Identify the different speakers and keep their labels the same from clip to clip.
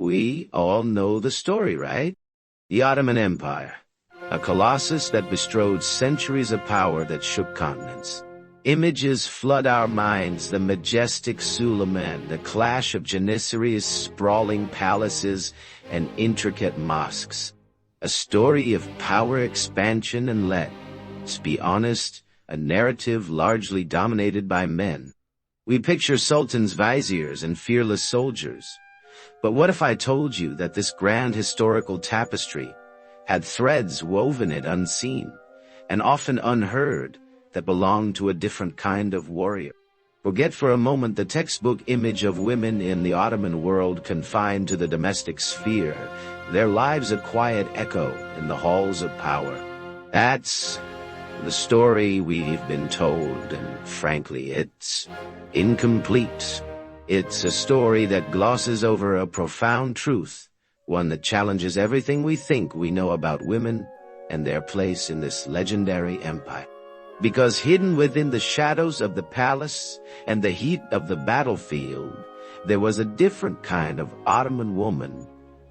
Speaker 1: We all know the story, right? The Ottoman Empire, a colossus that bestrode centuries of power that shook continents. Images flood our minds: the majestic Suleiman, the clash of Janissaries, sprawling palaces, and intricate mosques. A story of power, expansion, and let's be honest, a narrative largely dominated by men. We picture sultans, viziers, and fearless soldiers. But what if I told you that this grand historical tapestry had threads woven it unseen, and often unheard, that belonged to a different kind of warrior? Forget for a moment the textbook image of women in the Ottoman world confined to the domestic sphere. Their lives a quiet echo in the halls of power. That's the story we've been told, and frankly, it's incomplete. It's a story that glosses over a profound truth, one that challenges everything we think we know about women and their place in this legendary empire. Because hidden within the shadows of the palace and the heat of the battlefield, there was a different kind of Ottoman woman,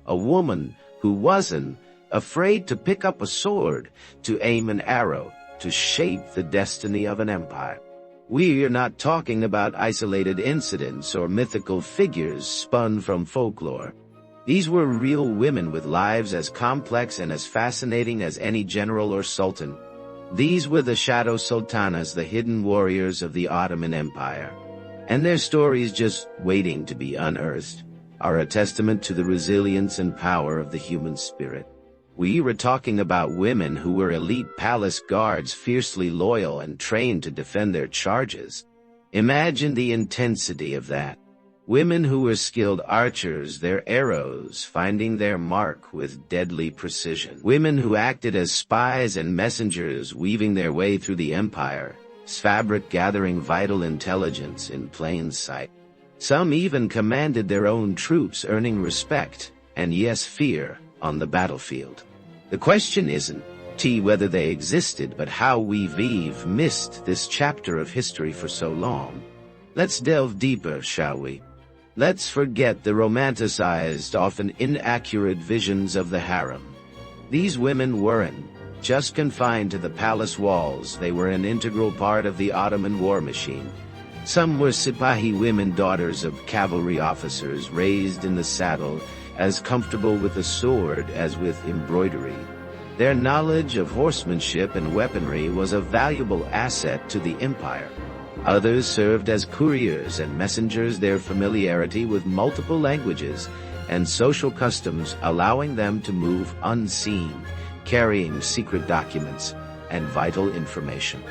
Speaker 1: a woman who wasn't afraid to pick up a sword, to aim an arrow, to shape the destiny of an empire. We're not talking about isolated incidents or mythical figures spun from folklore. These were real women with lives as complex and as fascinating as any general or sultan. These were the shadow sultanas, the hidden warriors of the Ottoman Empire. And their stories, just waiting to be unearthed, are a testament to the resilience and power of the human spirit. We were talking about women who were elite palace guards, fiercely loyal and trained to defend their charges. Imagine the intensity of that. Women who were skilled archers, their arrows finding their mark with deadly precision. Women who acted as spies and messengers, weaving their way through the empire's fabric, gathering vital intelligence in plain sight. Some even commanded their own troops, earning respect, and yes, fear, on the battlefield. The question isn't whether they existed, but how we've missed this chapter of history for so long. Let's delve deeper, shall we? Let's forget the romanticized, often inaccurate visions of the harem. These women weren't just confined to the palace walls. They were an integral part of the Ottoman war machine. Some were Sipahi women, daughters of cavalry officers, raised in the saddle, as comfortable with a sword as with embroidery. Their knowledge of horsemanship and weaponry was a valuable asset to the empire. Others served as couriers and messengers, their familiarity with multiple languages and social customs allowing them to move unseen, carrying secret documents and vital information.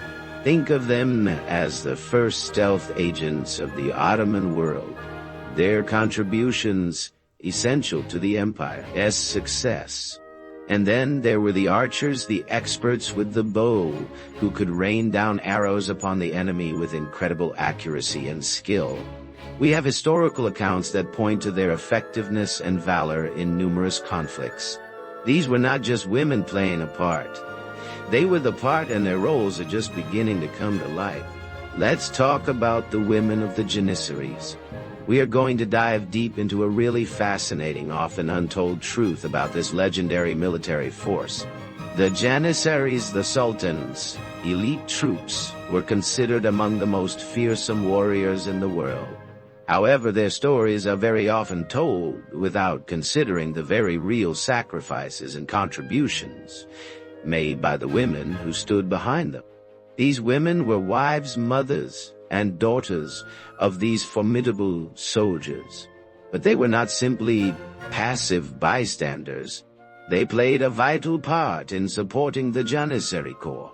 Speaker 1: Think of them as the first stealth agents of the Ottoman world. Their contributions essential to the empire's success. And then there were the archers, the experts with the bow, who could rain down arrows upon the enemy with incredible accuracy and skill. We have historical accounts that point to their effectiveness and valor in numerous conflicts. These were not just women playing a part. They were the part, and their roles are just beginning to come to light. Let's talk about the women of the Janissaries. We are going to dive deep into a really fascinating, often untold truth about this legendary military force. The Janissaries, the sultans' elite troops, were considered among the most fearsome warriors in the world. However, their stories are very often told without considering the very real sacrifices and contributions made by the women who stood behind them. These women were wives, mothers, and daughters of these formidable soldiers. But they were not simply passive bystanders. They played a vital part in supporting the Janissary Corps.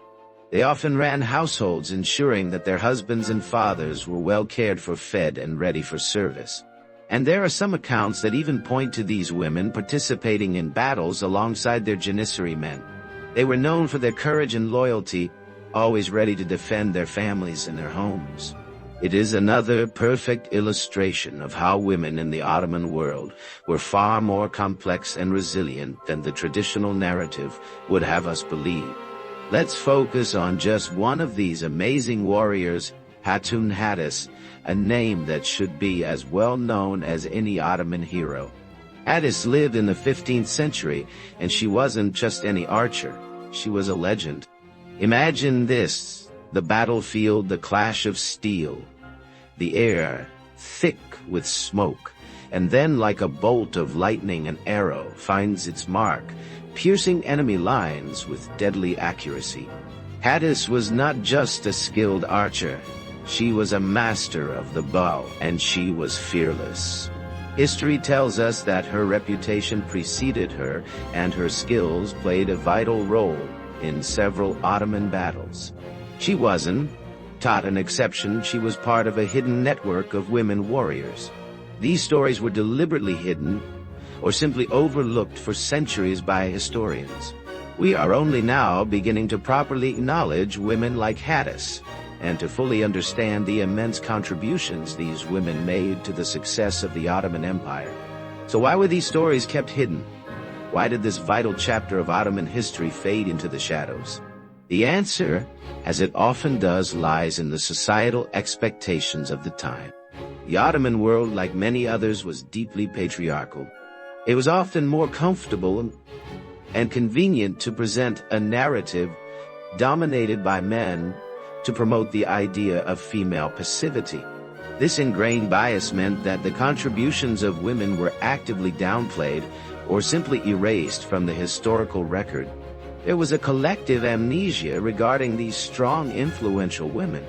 Speaker 1: They often ran households, ensuring that their husbands and fathers were well cared for, fed, and ready for service. And there are some accounts that even point to these women participating in battles alongside their Janissary men. They were known for their courage and loyalty, always ready to defend their families and their homes. It is another perfect illustration of how women in the Ottoman world were far more complex and resilient than the traditional narrative would have us believe. Let's focus on just one of these amazing warriors, Hatun Hattus, a name that should be as well known as any Ottoman hero. Addis lived in the 15th century, and she wasn't just any archer. She was a legend. Imagine this: the battlefield, the clash of steel, the air thick with smoke, and then like a bolt of lightning an arrow finds its mark, piercing enemy lines with deadly accuracy. Addis was not just a skilled archer. She was a master of the bow, and she was fearless. History tells us that her reputation preceded her, and her skills played a vital role in several Ottoman battles. She wasn't an exception. She was part of a hidden network of women warriors. These stories were deliberately hidden or simply overlooked for centuries by historians. We are only now beginning to properly acknowledge women like Addis, and to fully understand the immense contributions these women made to the success of the Ottoman Empire. So why were these stories kept hidden? Why did this vital chapter of Ottoman history fade into the shadows? The answer, as it often does, lies in the societal expectations of the time. The Ottoman world, like many others, was deeply patriarchal. It was often more comfortable and convenient to present a narrative dominated by men to promote the idea of female passivity. This ingrained bias meant that the contributions of women were actively downplayed or simply erased from the historical record. There was a collective amnesia regarding these strong, influential women.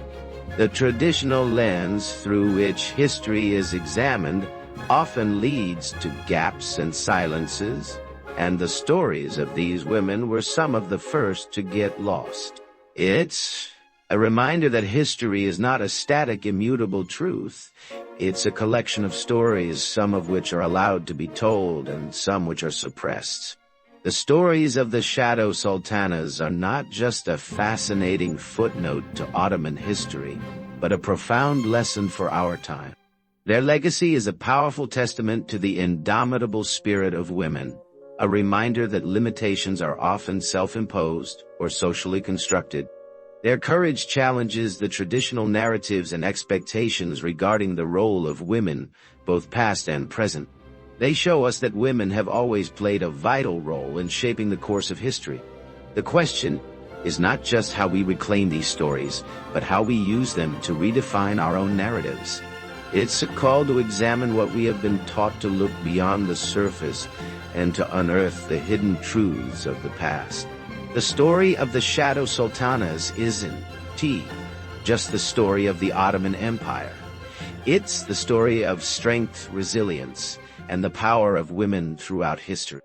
Speaker 1: The traditional lens through which history is examined often leads to gaps and silences, and the stories of these women were some of the first to get lost. It's a reminder that history is not a static, immutable truth. It's a collection of stories, some of which are allowed to be told and some which are suppressed. The stories of the Shadow Sultanas are not just a fascinating footnote to Ottoman history, but a profound lesson for our time. Their legacy is a powerful testament to the indomitable spirit of women, a reminder that limitations are often self-imposed or socially constructed. Their courage challenges the traditional narratives and expectations regarding the role of women, both past and present. They show us that women have always played a vital role in shaping the course of history. The question is not just how we reclaim these stories, but how we use them to redefine our own narratives. It's a call to examine what we have been taught, to look beyond the surface and to unearth the hidden truths of the past. The story of the Shadow Sultanas isn't just the story of the Ottoman Empire. It's the story of strength, resilience, and the power of women throughout history.